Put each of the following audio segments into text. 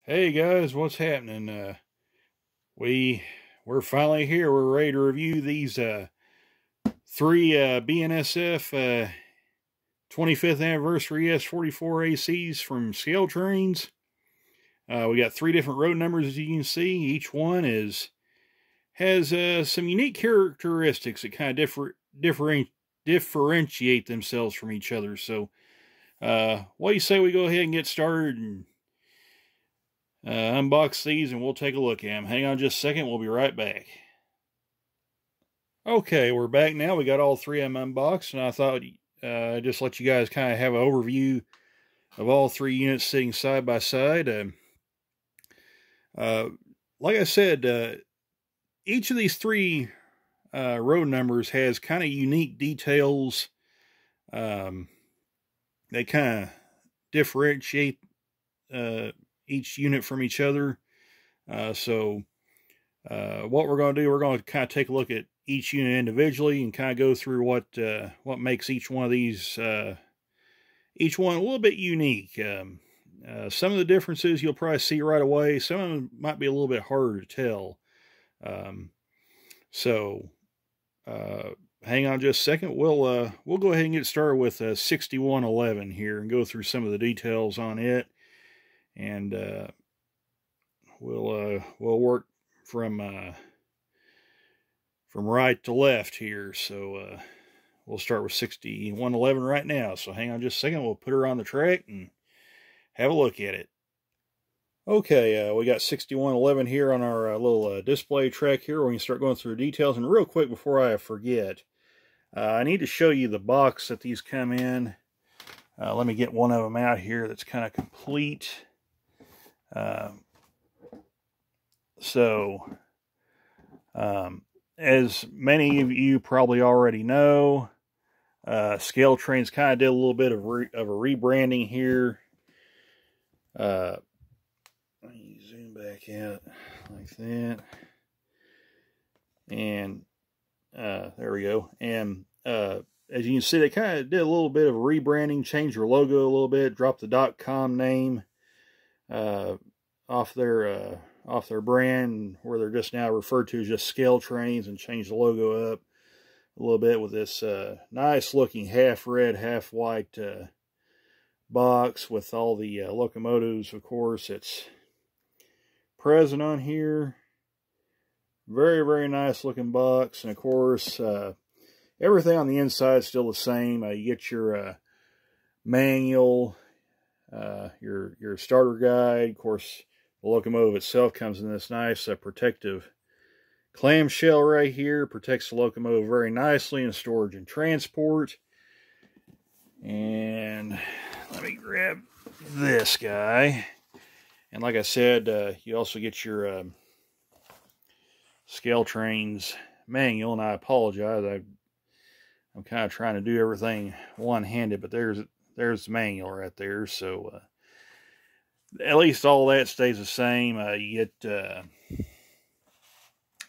Hey guys, what's happening? We're finally here. We're ready to review these three Bnsf 25th anniversary ES44ACs from Scaletrains. We got three different road numbers, as you can see. Each one has some unique characteristics that kind of differentiate themselves from each other. So, what do you say we go ahead and get started and unbox these, and we'll take a look at them. Hang on just a second. We'll be right back. Okay, we're back now. We got all three of them unboxed, and I thought I'd just let you guys kind of have an overview of all three units sitting side by side. Like I said, each of these three road numbers has kind of unique details. They kind of differentiate each unit from each other. So what we're going to do, we're going to kind of take a look at each unit individually and kind of go through what makes each one of these, each one a little bit unique. Some of the differences you'll probably see right away. Some of them might be a little bit harder to tell. Hang on just a second. We'll go ahead and get started with 6111 here and go through some of the details on it. And we'll work from right to left here. So we'll start with 6111 right now. So hang on just a second. We'll put her on the track and have a look at it. Okay, we got 6111 here on our little display track here. We're going to start going through the details. And real quick before I forget, I need to show you the box that these come in. Let me get one of them out here that's kind of complete. As many of you probably already know, Scaletrains kind of did a little bit of a rebranding here. Let me zoom back out like that. And there we go. And as you can see, they kind of did a little bit of rebranding, changed their logo a little bit, dropped the .com name off their brand, where they're just now referred to as just Scaletrains, and changed the logo up a little bit with this nice looking half red, half white box with all the locomotives, of course, it's present on here. Very, very nice looking box. And of course, everything on the inside is still the same. You get your manual, your starter guide. Of course, the locomotive itself comes in this nice protective clamshell right here. Protects the locomotive very nicely in storage and transport. And let me grab this guy. And like I said, you also get your Scaletrains manual. And I apologize, I'm kind of trying to do everything one-handed, but there's the manual right there. So at least all that stays the same. You get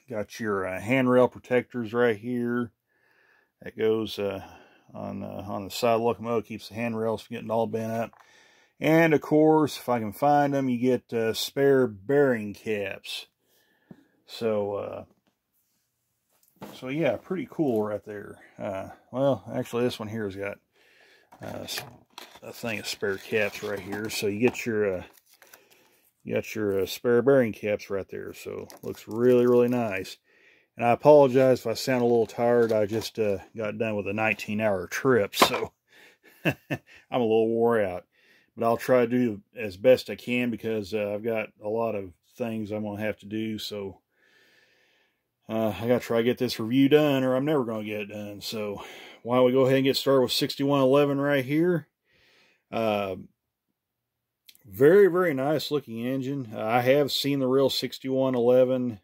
got your handrail protectors right here. That goes on the side of the locomotive, keeps the handrails from getting all bent up. And of course, if I can find them, you get spare bearing caps. So yeah, pretty cool right there. Well, actually, this one here has got a thing of spare caps right here. So you get your spare bearing caps right there. So looks really, really nice. And I apologize if I sound a little tired. I just got done with a 19-hour trip, so I'm a little wore out. But I'll try to do as best I can, because I've got a lot of things I'm going to have to do. So I got to try to get this review done, or I'm never going to get it done. So why don't we go ahead and get started with 6111 right here. Very, very nice looking engine. I have seen the real 6111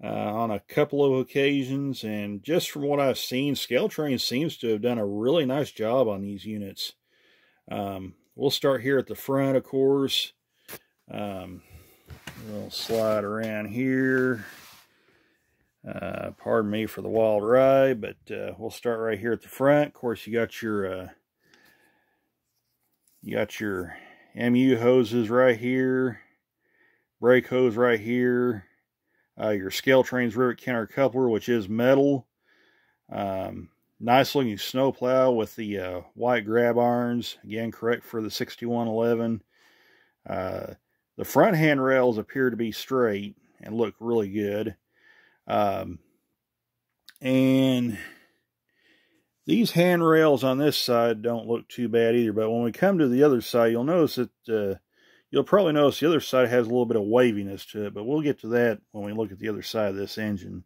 on a couple of occasions, and just from what I've seen, Scaletrains seems to have done a really nice job on these units. We'll start here at the front, of course. We'll slide around here. Pardon me for the wild ride, but we'll start right here at the front. Of course, you got your MU hoses right here. brake hose right here. Your Scaletrains rivet counter coupler, which is metal. Nice looking snowplow with the white grab irons. Again, correct for the 6111. The front handrails appear to be straight and look really good. And these handrails on this side don't look too bad either. But when we come to the other side, you'll notice that you'll probably notice the other side has a little bit of waviness to it. But we'll get to that when we look at the other side of this engine.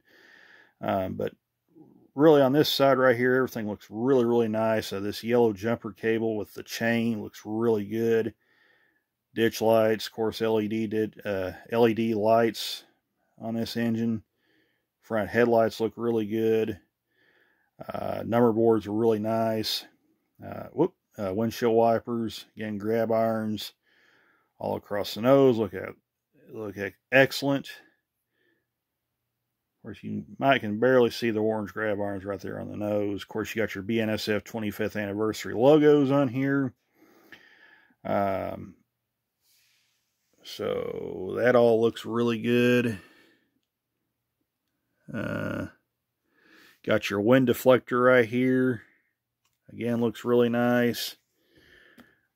But really on this side right here, everything looks really, really nice. This yellow jumper cable with the chain looks really good. Ditch lights, of course, LED lights on this engine. Front headlights look really good. Number boards are really nice. Windshield wipers, again, grab irons all across the nose. Look excellent. Of course, you can barely see the orange grab irons right there on the nose. Of course, you got your Bnsf 25th anniversary logos on here. So that all looks really good. Got your wind deflector right here. Again, looks really nice.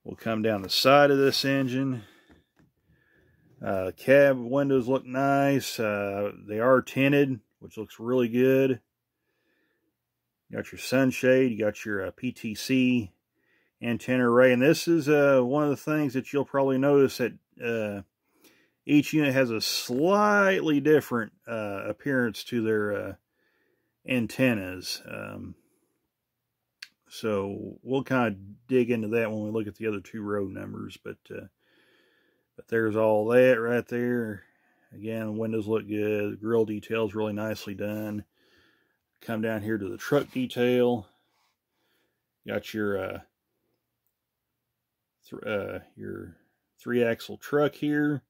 We'll come down the side of this engine. Cab windows look nice. They are tinted, which looks really good. You got your sunshade. You got your PTC antenna array. And this is one of the things that you'll probably notice that each unit has a slightly different appearance to their antennas. So we'll kind of dig into that when we look at the other two row numbers. But there's all that right there. Again, windows look good. The grill detail's really nicely done. Come down here to the truck detail. Got your 3-axle truck here.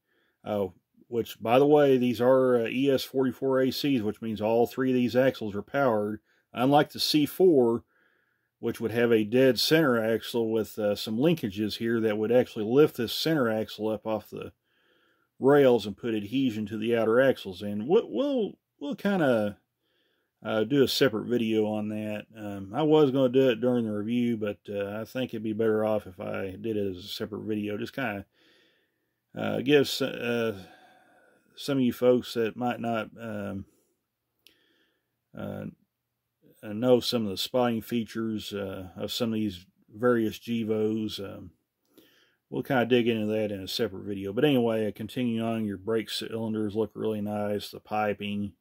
Which, by the way, these are ES44ACs, which means all three of these axles are powered. Unlike the C4, which would have a dead center axle with some linkages here that would actually lift this center axle up off the rails and put adhesion to the outer axles. And we'll kind of do a separate video on that. I was going to do it during the review, but I think it'd be better off if I did it as a separate video. Just kind of give some of you folks that might not know some of the spotting features of some of these various Gevos. We'll kind of dig into that in a separate video. But anyway, continuing on, your brake cylinders look really nice. The piping.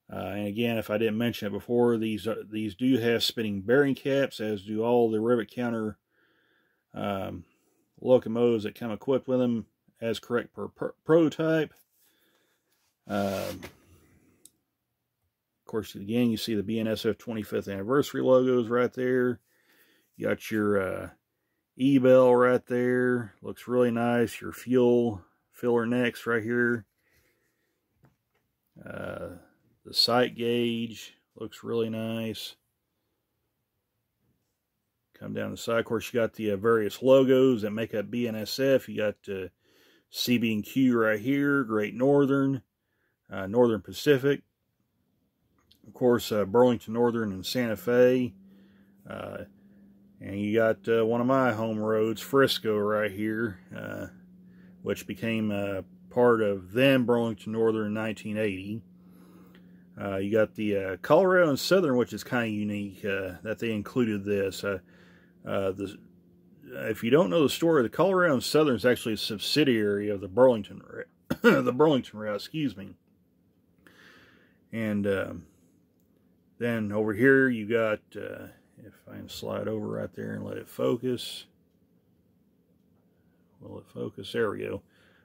And again, if I didn't mention it before, these do have spinning bearing caps, as do all the rivet counter locomotives that come equipped with them, as correct per prototype. Of course, again, you see the Bnsf 25th anniversary logos right there. You got your E-bell right there. Looks really nice. Your fuel filler necks right here. The sight gauge looks really nice. Come down the side. Of course, you got the various logos that make up Bnsf. You got CB&Q right here. Great Northern. Northern Pacific. Of course, Burlington Northern and Santa Fe. And you got one of my home roads, Frisco, right here, which became part of then Burlington Northern in 1980. You got the Colorado and Southern, which is kind of unique that they included this. If you don't know the story, the Colorado and Southern is actually a subsidiary of the Burlington route, excuse me. And then over here you got, if I can slide over right there and let it focus. Will it focus? There we go.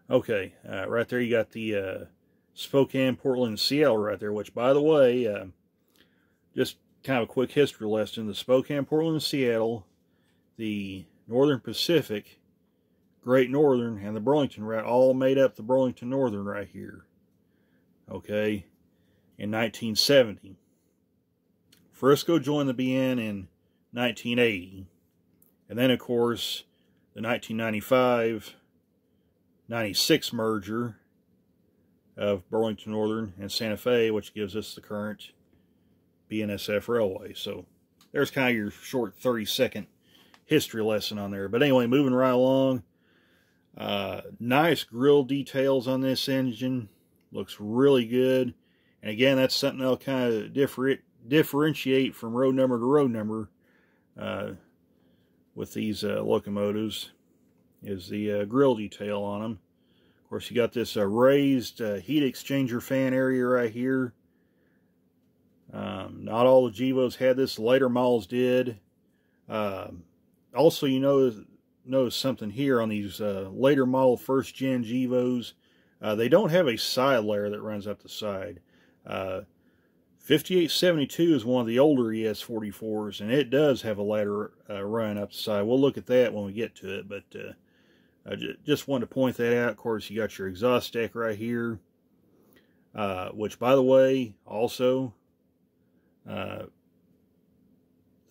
Okay, right there you got the Spokane, Portland, Seattle right there, which, by the way, just kind of a quick history lesson. The Spokane, Portland, Seattle, the Northern Pacific, Great Northern, and the Burlington route all made up the Burlington Northern right here. Okay, in 1970. Frisco joined the BN in 1980. And then, of course, the 1995 96 merger of Burlington Northern and Santa Fe, which gives us the current Bnsf railway. So there's kind of your short 30-second history lesson on there. But anyway, moving right along. Nice grill details on this engine. Looks really good. And again, that's something that'll kind of differentiate from road number to road number with these locomotives, is the grill detail on them. Of course, you got this raised heat exchanger fan area right here. Not all the Gevos had this. Later models did. Also, you notice something here on these later model first gen Gevos. They don't have a side layer that runs up the side. 5872 is one of the older ES44s, and it does have a ladder running up the side. We'll look at that when we get to it, but I just wanted to point that out. Of course, you got your exhaust stack right here, which, by the way, also, the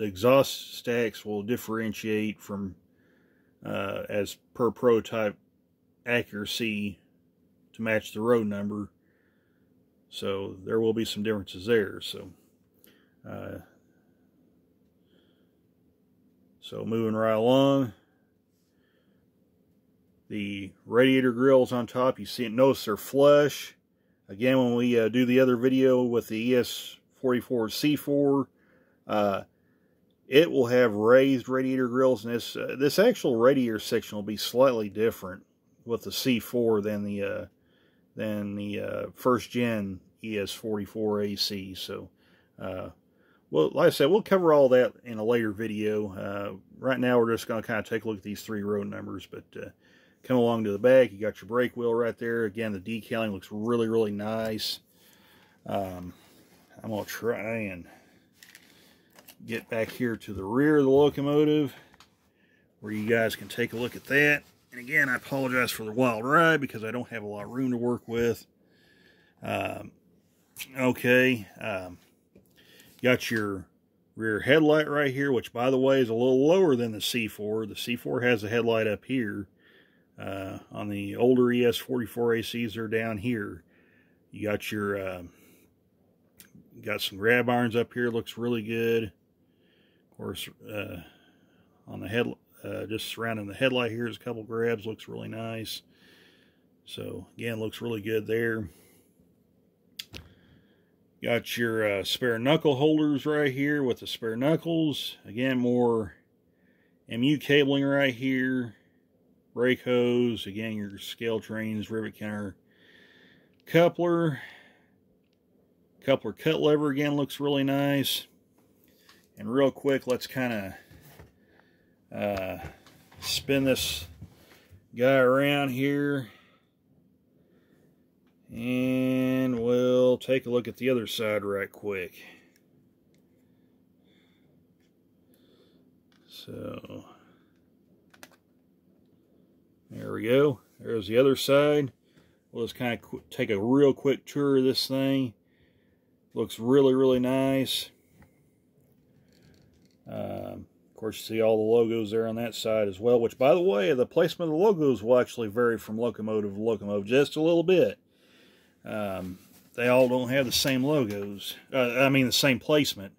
exhaust stacks will differentiate from, as per prototype accuracy, to match the road number. So there will be some differences there. So moving right along, the radiator grills on top, you see it. Notice they're flush. Again, when we do the other video with the ES44C4, it will have raised radiator grills, and this actual radiator section will be slightly different with the C4 than the first gen ES44AC. So, well, like I said, we'll cover all that in a later video. Right now, we're just going to kind of take a look at these three road numbers. But come along to the back, you got your brake wheel right there. Again, the decaling looks really, really nice. I'm going to try and get back here to the rear of the locomotive, where you guys can take a look at that. And again, I apologize for the wild ride because I don't have a lot of room to work with. Okay, got your rear headlight right here, which, by the way, is a little lower than the C4. The C4 has a headlight up here. On the older ES44ACs, they're down here. You got your got some grab irons up here. Looks really good. Of course, on the head, just surrounding the headlight here is a couple grabs. Looks really nice. So again, looks really good there. Got your spare knuckle holders right here with the spare knuckles. Again, more MU cabling right here. Brake hose. Again, your Scaletrains rivet counter coupler. Coupler cut lever again looks really nice. And real quick, let's kind of spin this guy around here. And we'll take a look at the other side right quick. So, there we go. There's the other side. We'll just kind of take a real quick tour of this thing. Looks really, really nice. Of course, you see all the logos there on that side as well, which, by the way, the placement of the logos will actually vary from locomotive to locomotive just a little bit. They all don't have the same logos. I mean, the same placement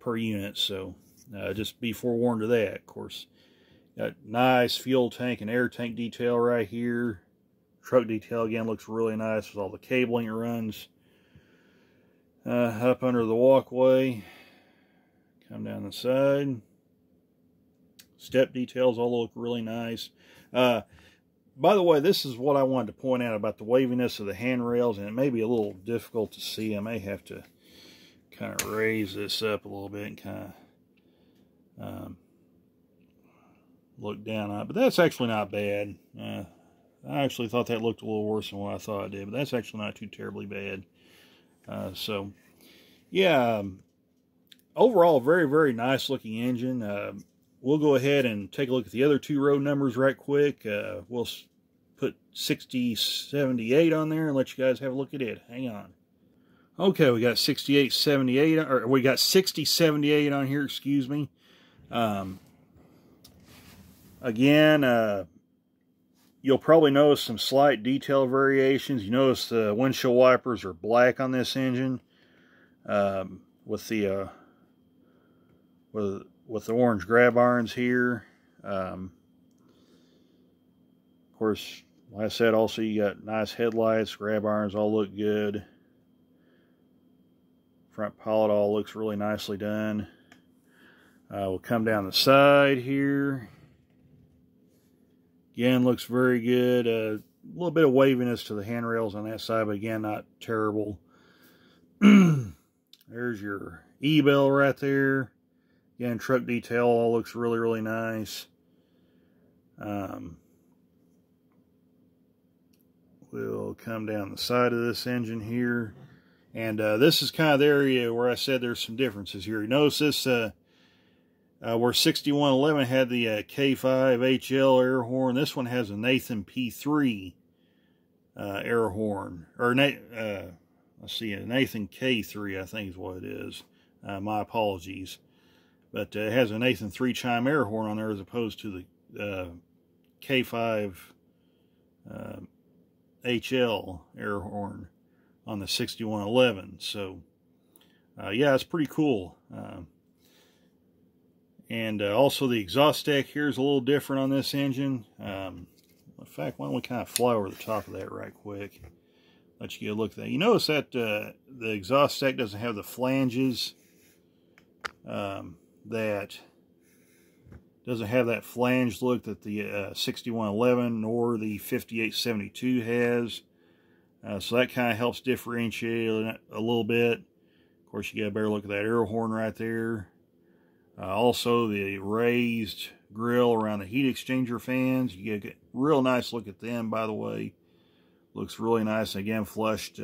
per unit, so just be forewarned of that. Of course, got nice fuel tank and air tank detail right here. Truck detail, again, looks really nice with all the cabling that runs up under the walkway. Come down the side. Step details all look really nice. By the way, this is what I wanted to point out about the waviness of the handrails, and it may be a little difficult to see. I may have to kind of raise this up a little bit and kind of look down on it. But that's actually not bad. I actually thought that looked a little worse than what I thought it did, but that's actually not too terribly bad. So, yeah, overall, very, very nice looking engine. We'll go ahead and take a look at the other two road numbers right quick. We'll put 6078 on there and let you guys have a look at it. Hang on. Okay, we got 6878, or we got 6078 on here, excuse me. Again, you'll probably notice some slight detail variations. You notice the windshield wipers are black on this engine, with the orange grab irons here. Of course, like I said, also you got nice headlights, grab irons all look good. Front pallet all looks really nicely done. We'll come down the side here. Again, looks very good. A little bit of waviness to the handrails on that side, but again, not terrible. There's your E-bell right there. Again, truck detail all looks really, really nice. We'll come down the side of this engine here. And this is kind of the area where I said there's some differences here. You notice this, where 6111 had the K5HL air horn, this one has a Nathan P3 air horn. Or, let's see, a Nathan K3, I think is what it is. My apologies. But it has a Nathan 3-chime air horn on there as opposed to the K5 HL air horn on the 6111. So, yeah, it's pretty cool. And also the exhaust deck here is a little different on this engine. In fact, why don't we kind of fly over the top of that right quick. Let you get a look at that. You notice that the exhaust deck doesn't have the flanges. That doesn't have that flange look that the 6111 nor the 5872 has. So that kind of helps differentiate it a little bit. Of course, you get a better look at that air horn right there. Also, the raised grill around the heat exchanger fans. You get a real nice look at them, by the way. Looks really nice. Again, flushed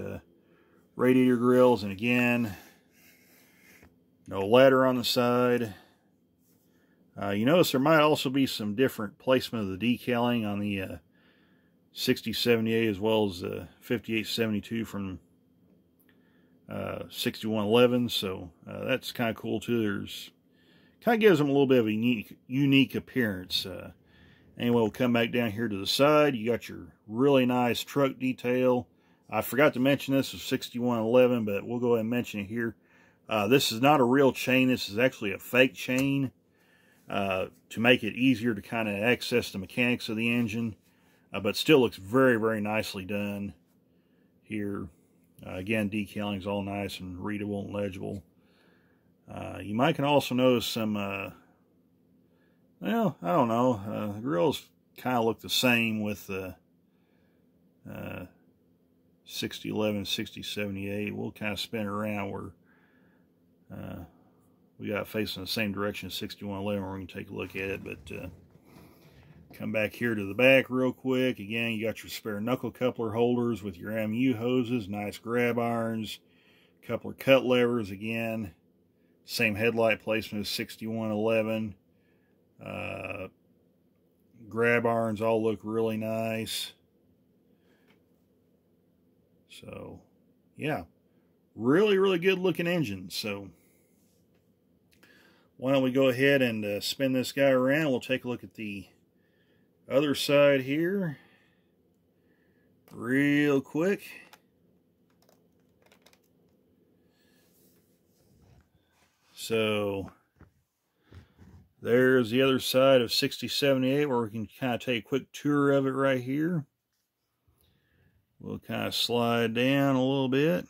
radiator grills. And again, no ladder on the side. You notice there might also be some different placement of the decaling on the 6078 as well as the 5872 from 6111. So that's kind of cool too. There's kind of gives them a little bit of a unique appearance. Anyway, we'll come back down here to the side. You got your really nice truck detail. I forgot to mention this was 6111, but we'll go ahead and mention it here. This is not a real chain. This is actually a fake chain to make it easier to kind of access the mechanics of the engine. But still looks very, very nicely done here. Again, decaling is all nice and readable and legible. You might can also notice some, well, I don't know, the grills kind of look the same with the 6011, 6078. We'll kind of spin around where we got it facing the same direction as 6111 where we can take a look at it, but come back here to the back real quick. Again, you got your spare knuckle coupler holders with your MU hoses, nice grab irons, couple of cut levers. Again, same headlight placement as 6111. Grab irons all look really nice. So, yeah, really, really good looking engine. So, why don't we go ahead and spin this guy around. We'll take a look at the other side here real quick. So there's the other side of 6078 where we can kind of take a quick tour of it right here. We'll kind of slide down a little bit.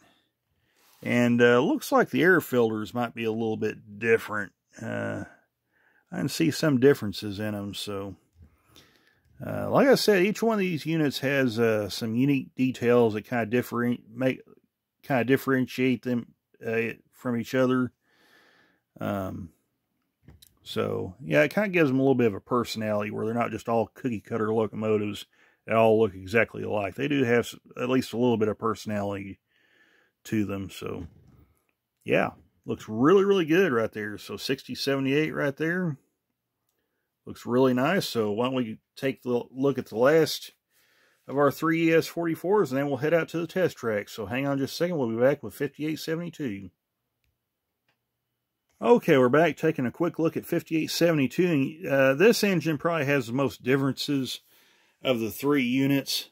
And looks like the air filters might be a little bit different. I can see some differences in them. So like I said, each one of these units has some unique details that kind of differentiate them from each other. So yeah, it kind of gives them a little bit of a personality where they're not just all cookie cutter locomotives that all look exactly alike. They do have at least a little bit of personality to them. So yeah, looks really, really good right there. So 6078 right there. Looks really nice. So why don't we take a look at the last of our 3 ES44s, and then we'll head out to the test track. So hang on just a second. We'll be back with 5872. Okay, we're back taking a quick look at 5872. This engine probably has the most differences of the 3 units.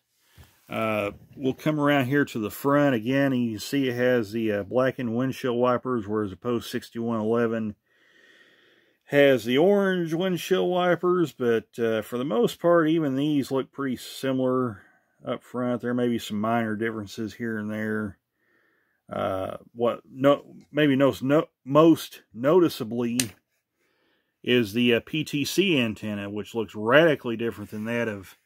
We'll come around here to the front again, and you can see it has the blackened windshield wipers, whereas the Post 6111 has the orange windshield wipers. But for the most part, even these look pretty similar up front. There may be some minor differences here and there. Most noticeably is the PTC antenna, which looks radically different than that of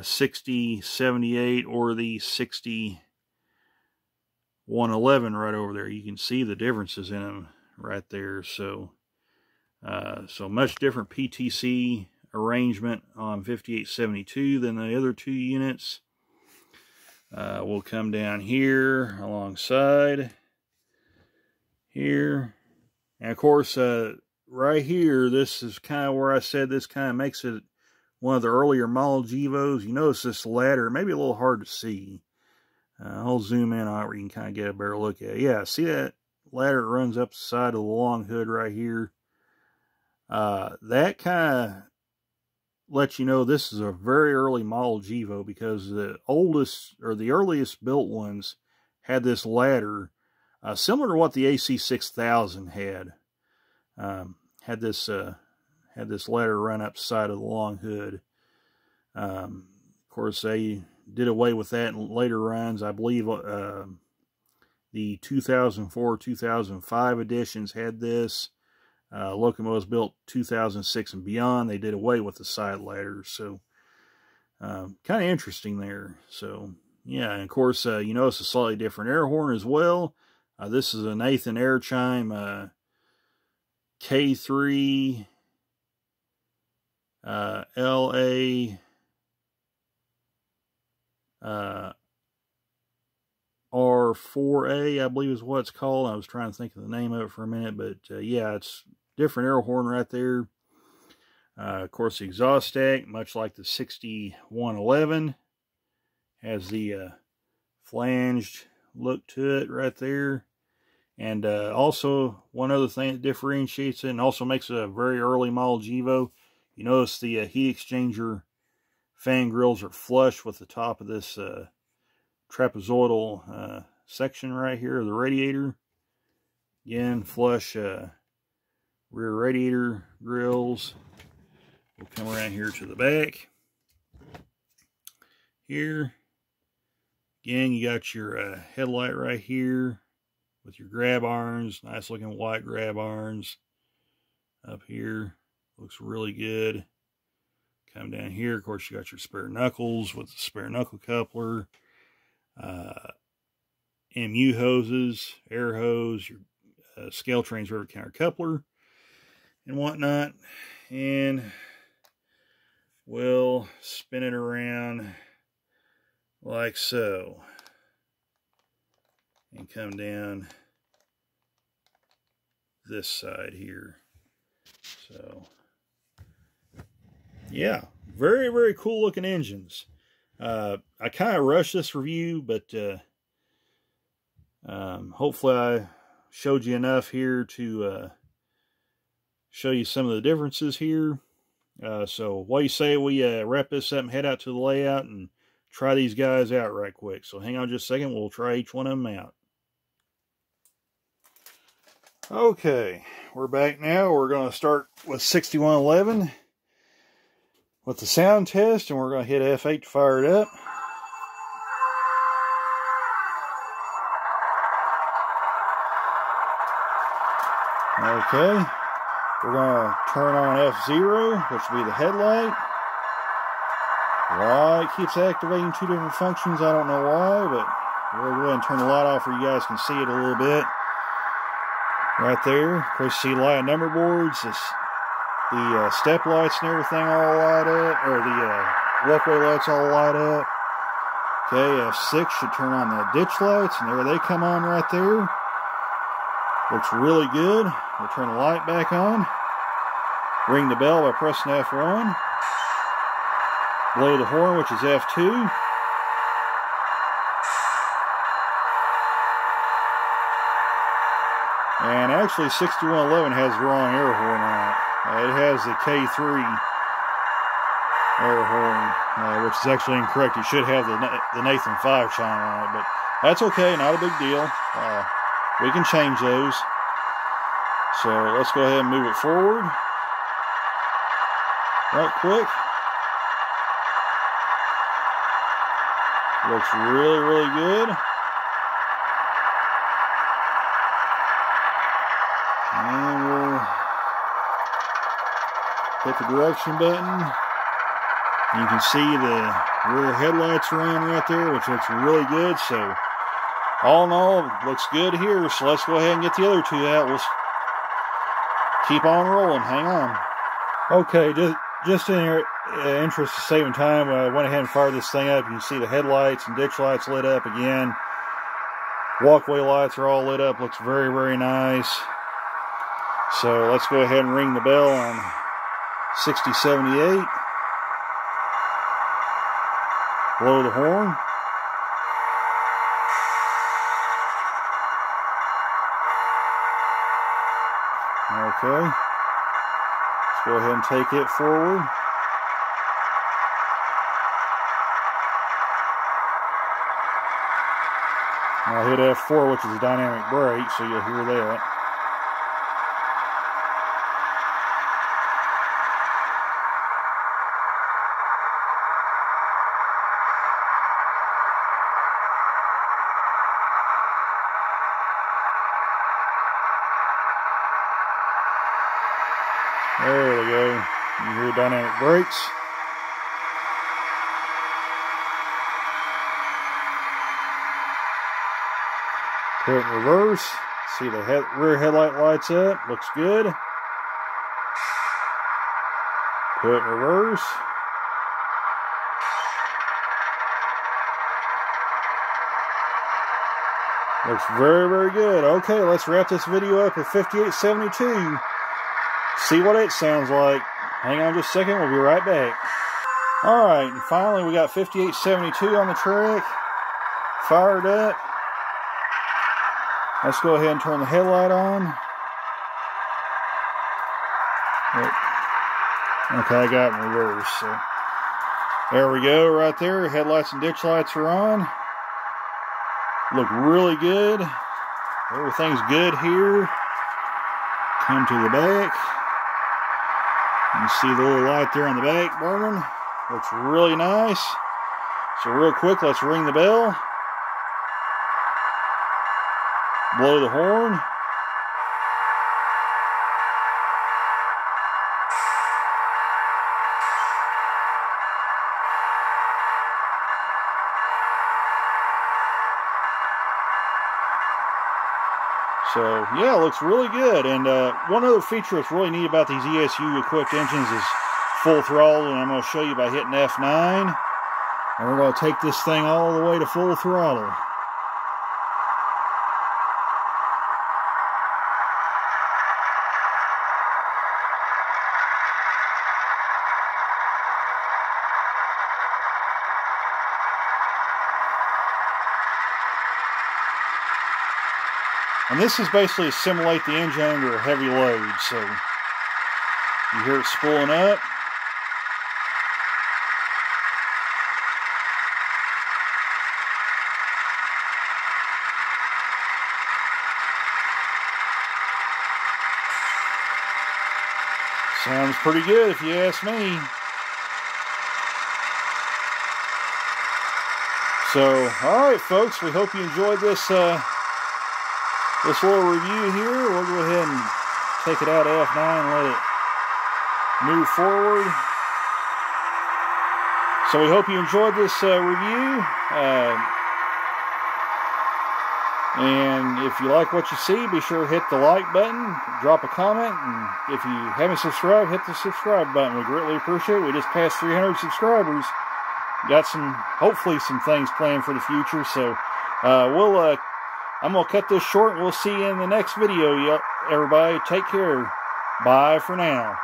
6078 or the 6111 right over there. You can see the differences in them right there. So much different PTC arrangement on 5872 than the other 2 units. We'll come down here alongside here, and of course right here, this is kind of where I said this kind of makes it one of the earlier model Gevos. You notice this ladder, maybe a little hard to see. I'll zoom in on it where you can kind of get a better look at it. Yeah, see that ladder runs up the side of the long hood right here? That kind of lets you know this is a very early model Gevo, because the oldest or the earliest built ones had this ladder, similar to what the AC6000 had. Had this ladder run up the side of the long hood. Of course, they did away with that in later runs. I believe the 2004, 2005 editions had this. Locomotives built 2006 and beyond, they did away with the side ladders. So kind of interesting there. So yeah, and of course you notice a slightly different air horn as well. This is a Nathan Air Chime K3 LA R4A, I believe is what it's called. I was trying to think of the name of it for a minute, but yeah, it's different air horn right there. Of course, the exhaust stack, much like the 6111, has the flanged look to it right there. And also, one other thing that differentiates it and also makes it a very early model Gevo, you notice the heat exchanger fan grills are flush with the top of this trapezoidal section right here of the radiator. Again, flush rear radiator grills. We'll come around here to the back. Here, again, you got your headlight right here with your grab irons. Nice looking white grab irons up here. Looks really good. Come down here, of course, you got your spare knuckles with the spare knuckle coupler. MU hoses, air hose, your Scaletrains river counter coupler, and whatnot. And we'll spin it around like so, and come down this side here. So yeah, very, very cool looking engines. I kind of rushed this review, but hopefully I showed you enough here to show you some of the differences here. So what do you say we wrap this up and head out to the layout and try these guys out right quick? So hang on just a second, we'll try each one of them out. Okay, we're back now. We're going to start with 6111 with the sound test, and we're going to hit F8 to fire it up. Okay, we're going to turn on F0, which will be the headlight. Light keeps activating 2 different functions. I don't know why, but we'll go ahead and turn the light off where you guys can see it a little bit. Right there, of course, you see light number boards. The step lights and everything all light up, or the walkway lights all light up. Okay, F6 should turn on the ditch lights, and there they come on right there. Looks really good. We'll turn the light back on. Ring the bell by pressing F1. Blow the horn, which is F2. And actually, 6111 has the wrong air horn on it. It has the K3 air horn which is actually incorrect. You should have the Nathan 5 chime on it, but that's okay, not a big deal. We can change those. So let's go ahead and move it forward right quick. Looks really, really good. And we'll hit the direction button. You can see the rear headlights are on right there, which looks really good. So all in all, it looks good here. So let's go ahead and get the other two out. We'll keep on rolling. Hang on. Okay, just in your interest of saving time, I went ahead and fired this thing up. You can see the headlights and ditch lights lit up again. Walkway lights are all lit up. Looks very, very nice. So let's go ahead and ring the bell on 6078. Blow the horn. Okay. Let's go ahead and take it forward. I'll hit F4, which is a dynamic brake, so you'll hear that. There we go. You hear dynamic brakes. Put it in reverse. See the rear headlight lights up. Looks good. Put it in reverse. Looks very, very good. Okay, let's wrap this video up with 5872. See what it sounds like. Hang on just a second, we'll be right back. Alright, and finally we got 5872 on the track. Fired up. Let's go ahead and turn the headlight on. Okay, I got it in reverse. So there we go, right there. Headlights and ditch lights are on. Look really good. Everything's good here. Come to the back. You can see the little light there on the back burning. Looks really nice. So real quick, let's ring the bell. Blow the horn. So yeah, it looks really good. And one other feature that's really neat about these ESU equipped engines is full throttle, and I'm going to show you by hitting F9. And we're going to take this thing all the way to full throttle. And this is basically to simulate the engine under a heavy load. So you hear it spooling up. Sounds pretty good if you ask me. So, alright folks, we hope you enjoyed this this little review here. We'll go ahead and take it out of F9 and let it move forward. So we hope you enjoyed this review. And if you like what you see, be sure to hit the like button, drop a comment, and if you haven't subscribed, hit the subscribe button. We greatly appreciate it. We just passed 300 subscribers. Got hopefully some things planned for the future. So I'm going to cut this short, and we'll see you in the next video, everybody. Take care. Bye for now.